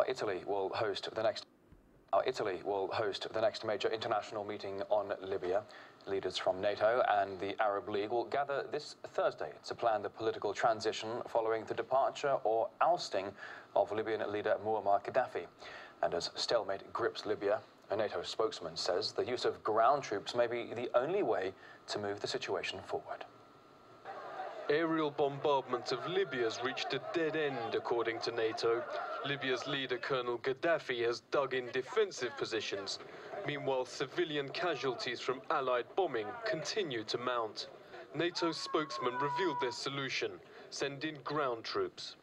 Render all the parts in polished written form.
Italy will host the next major international meeting on Libya. Leaders from NATO and the Arab League will gather this Thursday to plan the political transition following the departure or ousting of Libyan leader Muammar Gaddafi. And as stalemate grips Libya, a NATO spokesman says the use of ground troops may be the only way to move the situation forward. Aerial bombardment of Libya has reached a dead end, according to NATO. Libya's leader, Colonel Gaddafi, has dug in defensive positions. Meanwhile, civilian casualties from Allied bombing continue to mount. NATO spokesman revealed their solution: send in ground troops.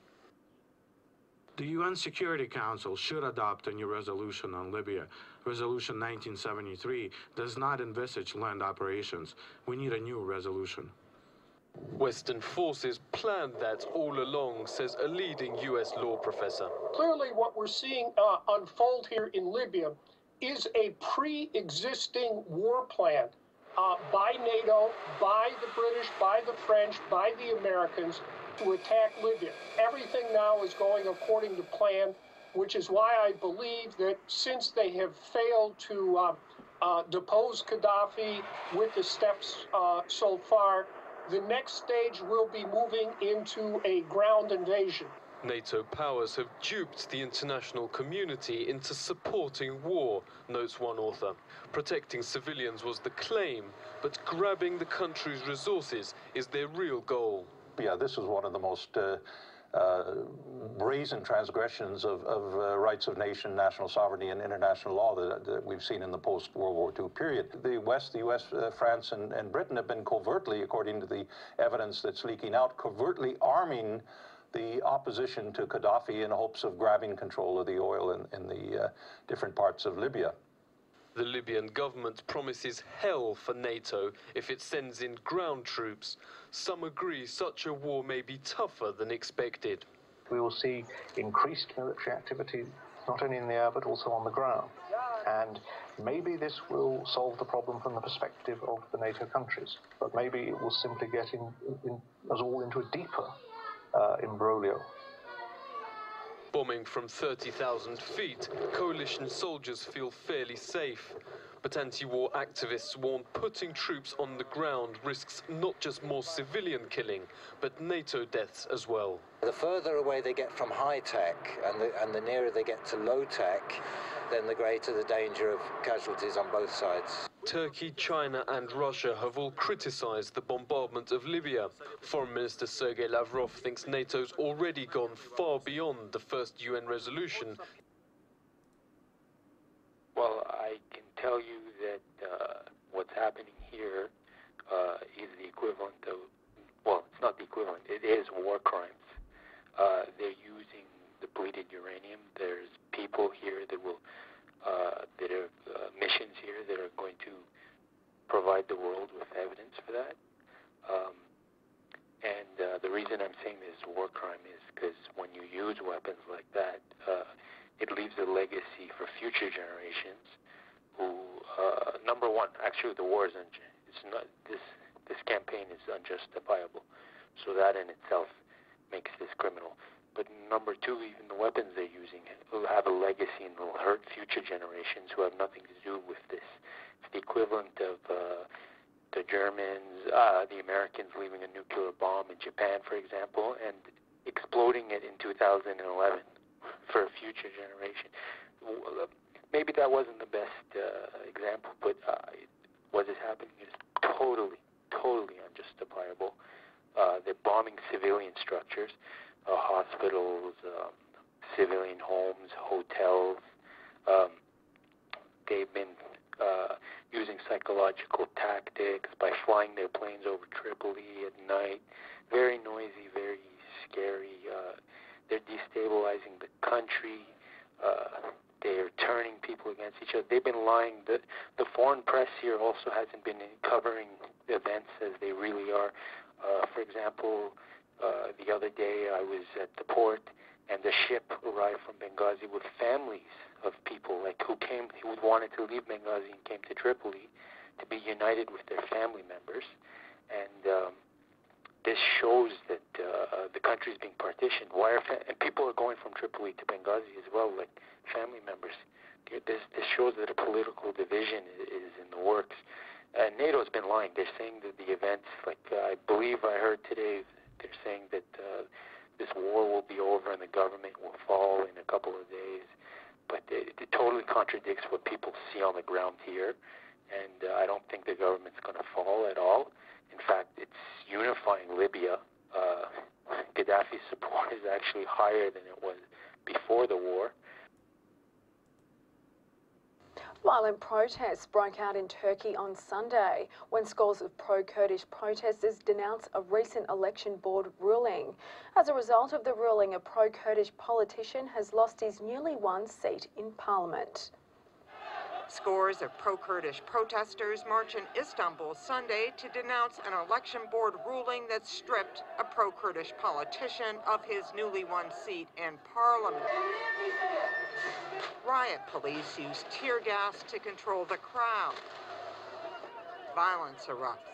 The UN Security Council should adopt a new resolution on Libya. Resolution 1973 does not envisage land operations. We need a new resolution. Western forces planned that all along, says a leading US law professor. Clearly what we're seeing unfold here in Libya is a pre-existing war plan by NATO, by the British, by the French, by the Americans to attack Libya. Everything now is going according to plan, which is why I believe that since they have failed to depose Qaddafi with the steps so far, the next stage will be moving into a ground invasion. NATO powers have duped the international community into supporting war, notes one author. Protecting civilians was the claim, but grabbing the country's resources is their real goal. Yeah, this is one of the most brazen transgressions of rights of nation, national sovereignty, and international law that we've seen in the post-World War II period. The West, France, and Britain have been covertly, according to the evidence that's leaking out, covertly arming the opposition to Qaddafi in hopes of grabbing control of the oil in the different parts of Libya. The Libyan government promises hell for NATO if it sends in ground troops. Some agree such a war may be tougher than expected. We will see increased military activity, not only in the air but also on the ground. And maybe this will solve the problem from the perspective of the NATO countries, but maybe it will simply get us all into a deeper imbroglio. Bombing from 30,000 feet, coalition soldiers feel fairly safe. But anti-war activists warn putting troops on the ground risks not just more civilian killing, but NATO deaths as well. The further away they get from high-tech and the nearer they get to low-tech, then the greater the danger of casualties on both sides. Turkey, China and Russia have all criticized the bombardment of Libya. Foreign Minister Sergei Lavrov thinks NATO's already gone far beyond the first UN resolution. Well, I can tell you that what's happening here is the equivalent of, well, it's not the equivalent, it is war crimes. They're using depleted uranium. There's people here that will, that are missions here that are going to provide the world with evidence for that. The reason I'm saying this is war crime is because when you use weapons like that, it leaves a legacy for future generations who, number one, actually the war is this campaign is unjustifiable. So that in itself makes this criminal. But number two, even the weapons they're using will have a legacy and will hurt future generations who have nothing to do with this. It's the equivalent of the Germans, the Americans leaving a nuclear bomb in Japan, for example, and exploding it in 2011 for a future generation. Maybe that wasn't the best example, but what is happening is totally unjustifiable. They're bombing civilian structures, hospitals, civilian homes, hotels. They've been using psychological tactics by flying their planes over Tripoli at night. Very noisy, very scary. They're destabilizing the country. They're turning people against each other. They've been lying. The foreign press here also hasn't been covering events as they really are. For example, the other day I was at the port and the ship arrived from Benghazi with families of people who wanted to leave Benghazi and came to Tripoli to be united with their family members. And this shows that the country is being partitioned. And people are going from Tripoli to Benghazi as well, like family members. This shows that a political division is in the works. NATO has been lying. They're saying that the events, like I believe I heard today, they're saying that this war will be over and the government will fall in a couple of days. But it totally contradicts what people see on the ground here. And I don't think the government's going to fall at all. In fact, it's unifying Libya. Gaddafi's support is actually higher than it was before the war. Violent protests broke out in Turkey on Sunday when scores of pro-Kurdish protesters denounced a recent election board ruling. As a result of the ruling, a pro-Kurdish politician has lost his newly won seat in parliament. Scores of pro-Kurdish protesters march in Istanbul Sunday to denounce an election board ruling that stripped a pro-Kurdish politician of his newly won seat in parliament. Riot police used tear gas to control the crowd. Violence erupts.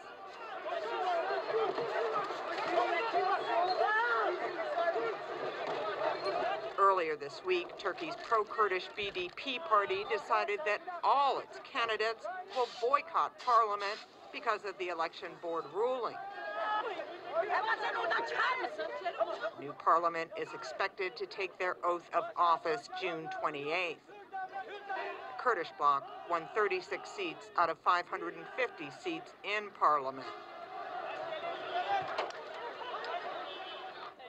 Earlier this week, Turkey's pro-Kurdish BDP party decided that all its candidates will boycott parliament because of the election board ruling. New parliament is expected to take their oath of office June 28th. The Kurdish bloc won 36 seats out of 550 seats in parliament.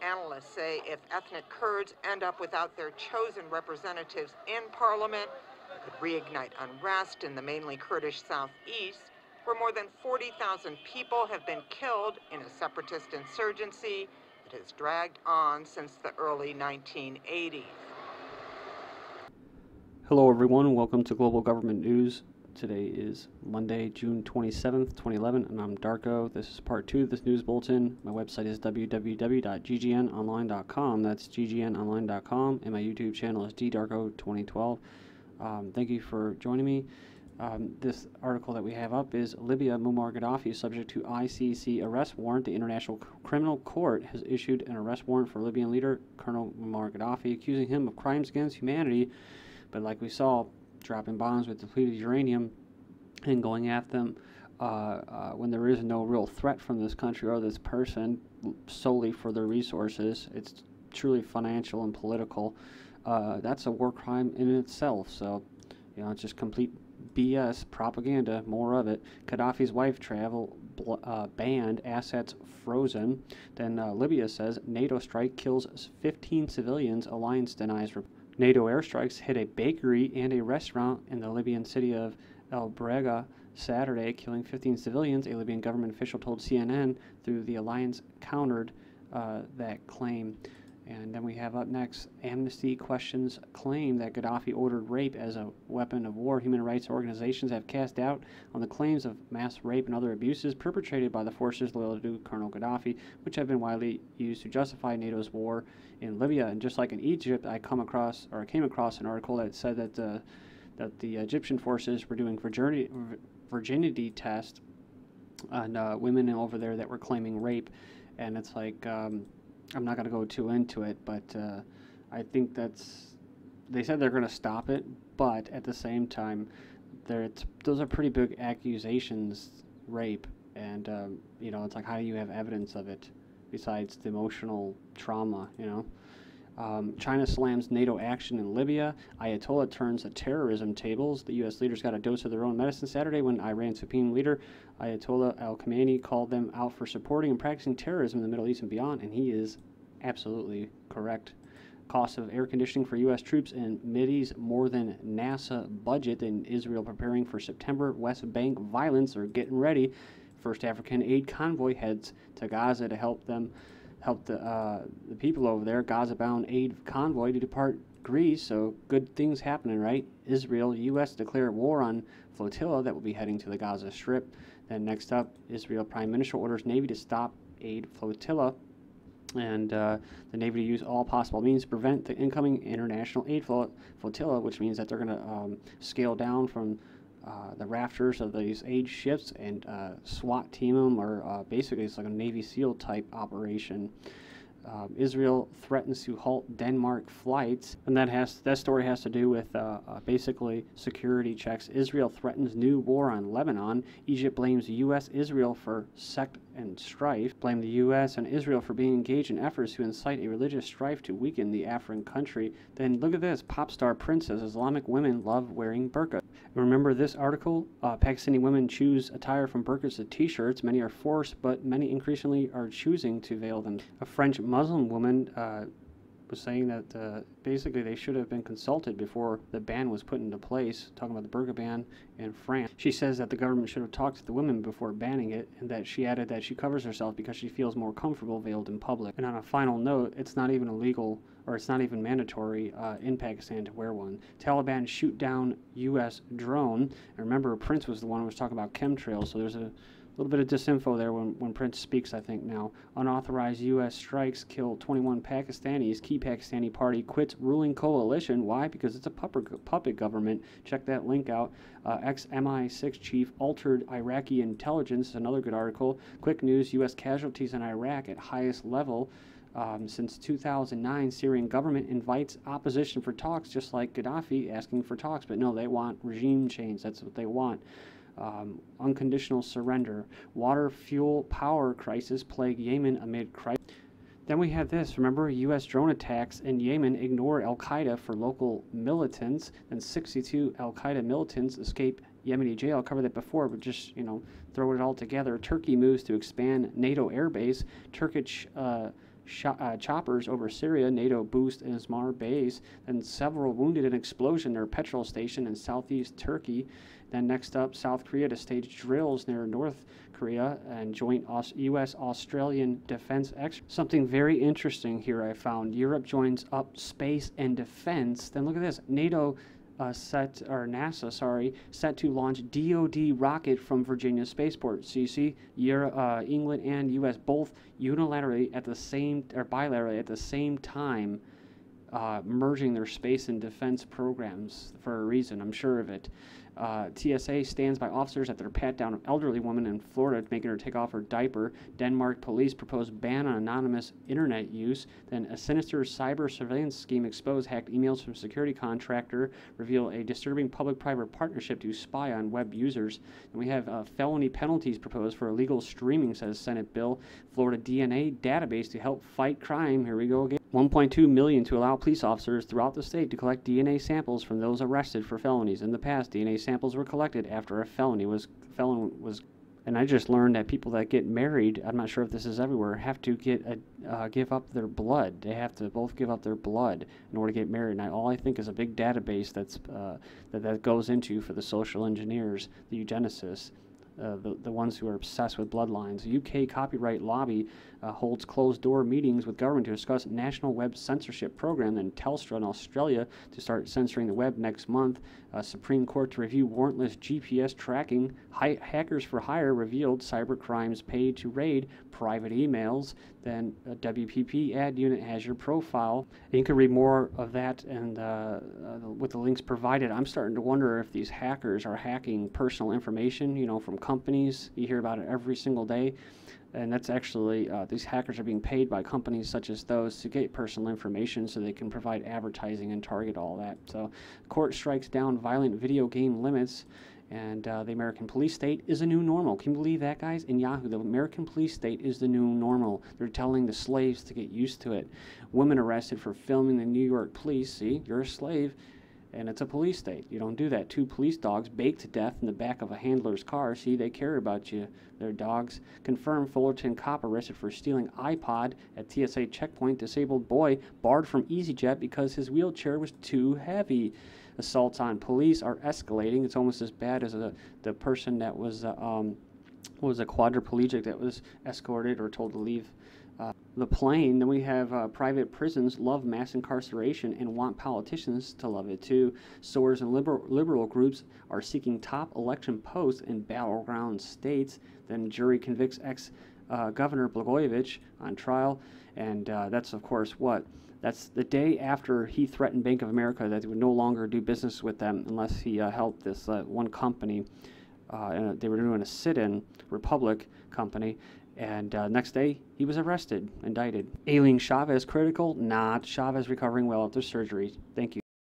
Analysts say if ethnic Kurds end up without their chosen representatives in parliament, it could reignite unrest in the mainly Kurdish southeast, where more than 40,000 people have been killed in a separatist insurgency that has dragged on since the early 1980s. Hello everyone, welcome to Global Government News. Today is Monday, June 27th, 2011, and I'm Darko. This is part 2 of this news bulletin. My website is www.ggnonline.com. That's ggnonline.com, and my YouTube channel is ddarko2012. Thank you for joining me. This article that we have up is Libya. Muammar Gaddafi is subject to ICC arrest warrant. The International Criminal Court has issued an arrest warrant for Libyan leader Colonel Muammar Gaddafi, accusing him of crimes against humanity. But like we saw, dropping bombs with depleted uranium and going at them when there is no real threat from this country or this person solely for their resources. It's truly financial and political. That's a war crime in itself. So, you know, it's just complete BS propaganda, more of it. Gaddafi's wife travel banned, assets frozen. Then Libya says NATO strike kills 15 civilians, alliance denies. NATO airstrikes hit a bakery and a restaurant in the Libyan city of El Brega Saturday, killing 15 civilians, a Libyan government official told CNN, through the alliance countered that claim. And then we have up next, Amnesty questions claim that Gaddafi ordered rape as a weapon of war. Human rights organizations have cast doubt on the claims of mass rape and other abuses perpetrated by the forces loyal to Colonel Gaddafi, which have been widely used to justify NATO's war in Libya. And just like in Egypt, I came across an article that said that the Egyptian forces were doing virginity tests on women over there that were claiming rape. And it's like, I'm not going to go too into it, but I think they said they're going to stop it, but at the same time, those are pretty big accusations, rape, and you know, it's like, how do you have evidence of it besides the emotional trauma, you know? China slams NATO action in Libya. Ayatollah turns the terrorism tables. The U.S. leaders got a dose of their own medicine Saturday when Iran's supreme leader, Ayatollah al-Khamenei, called them out for supporting and practicing terrorism in the Middle East and beyond, and he is absolutely correct. Cost of air conditioning for U.S. troops in MidEast more than NASA budget, and Israel preparing for September West Bank violence or getting ready. First African aid convoy heads to Gaza to help the people over there. Gaza-bound aid convoy to depart Greece, so good things happening, right? Israel, U.S. declare war on flotilla that will be heading to the Gaza Strip. Then next up, Israel Prime Minister orders Navy to stop aid flotilla, and the Navy to use all possible means to prevent the incoming international aid flotilla, which means that they're going to scale down from the rafters of these aged ships and SWAT team them, or basically it's like a Navy SEAL type operation. Israel threatens to halt Denmark flights, and that story has to do with basically security checks. Israel threatens new war on Lebanon. Egypt blames U.S. Israel for sect and strife. Blame the U.S. and Israel for being engaged in efforts to incite a religious strife to weaken the African country. Then look at this: pop star Prince says Islamic women love wearing burqa. Remember this article? Pakistani women choose attire from burqas to t-shirts. Many are forced, but many increasingly are choosing to veil them. A French Muslim woman was saying that basically they should have been consulted before the ban was put into place, talking about the burqa ban in France. She says that the government should have talked to the women before banning it, and that she added that she covers herself because she feels more comfortable veiled in public. And on a final note, it's not even illegal, or it's not even mandatory in Pakistan to wear one. Taliban shoot down U.S. drone. And remember, Prince was the one who was talking about chemtrails, so there's a little bit of disinfo there when Prince speaks, I think, now. Unauthorized U.S. strikes kill 21 Pakistanis. Key Pakistani party quits ruling coalition. Why? Because it's a puppet government. Check that link out. Ex-MI6 chief altered Iraqi intelligence. Another good article. Quick news, U.S. casualties in Iraq at highest level since 2009. Syrian government invites opposition for talks, just like Gaddafi asking for talks. But no, they want regime change. That's what they want. Unconditional surrender. Water, fuel, power crisis plague Yemen amid crisis. Then we have this. Remember, U.S. drone attacks in Yemen ignore Al-Qaeda for local militants. Then 62 Al-Qaeda militants escape Yemeni jail. I covered that before, but just, throw it all together. Turkey moves to expand NATO airbase. Turkish choppers over Syria. NATO boost Izmir base. Then several wounded in explosion near a petrol station in southeast Turkey. Then next up, South Korea to stage drills near North Korea and joint U.S.-Australian defense exercise. Something very interesting here I found. Europe joins up space and defense. Then look at this. NATO NASA, set to launch DoD rocket from Virginia spaceport. So you see, England and U.S. both unilaterally at the same, or bilaterally at the same time, merging their space and defense programs for a reason. I'm sure of it. TSA stands by officers after pat down of elderly woman in Florida, making her take off her diaper. Denmark police propose ban on anonymous internet use. Then a sinister cyber surveillance scheme exposed. Hacked emails from security contractor reveal a disturbing public-private partnership to spy on web users. And we have felony penalties proposed for illegal streaming, says Senate bill. Florida DNA database to help fight crime. Here we go again. $1.2 million to allow police officers throughout the state to collect DNA samples from those arrested for felonies. In the past, DNA samples were collected after a felon was. And I just learned that people that get married, I'm not sure if this is everywhere, have to give up their blood. They have to both give up their blood in order to get married. And all I think is a big database that goes into for the social engineers, the eugenicists. The ones who are obsessed with bloodlines. The UK copyright lobby holds closed-door meetings with government to discuss national web censorship program. And Telstra in Australia to start censoring the web next month. Supreme Court to review warrantless GPS tracking. Hackers for hire revealed cybercrimes paid to raid private emails. Then a WPP ad unit has your profile. And you can read more of that and with the links provided. I'm starting to wonder if these hackers are hacking personal information, from companies. You hear about it every single day. And that's actually, these hackers are being paid by companies such as those to get personal information so they can provide advertising and target all that. So, court strikes down violent video game limits, and the American police state is a new normal. Can you believe that, guys? In Yahoo, the American police state is the new normal. They're telling the slaves to get used to it. Women arrested for filming the New York police. See, you're a slave. And it's a police state. You don't do that. 2 police dogs baked to death in the back of a handler's car. See, they care about you. They're dogs. Confirmed Fullerton cop arrested for stealing iPod at TSA checkpoint. Disabled boy barred from EasyJet because his wheelchair was too heavy. Assaults on police are escalating. It's almost as bad as the person that was a quadriplegic that was escorted or told to leave the plane. Then we have private prisons love mass incarceration and want politicians to love it too. Soars and liberal groups are seeking top election posts in battleground states. Then jury convicts ex-governor Blagojevich on trial. And that's, of course, what? That's the day after he threatened Bank of America that they would no longer do business with them unless he helped this one company. And they were doing a sit-in, Republic company, and next day he was arrested, indicted. Ailing Chavez critical? Not. Chavez recovering well after surgery. Thank you.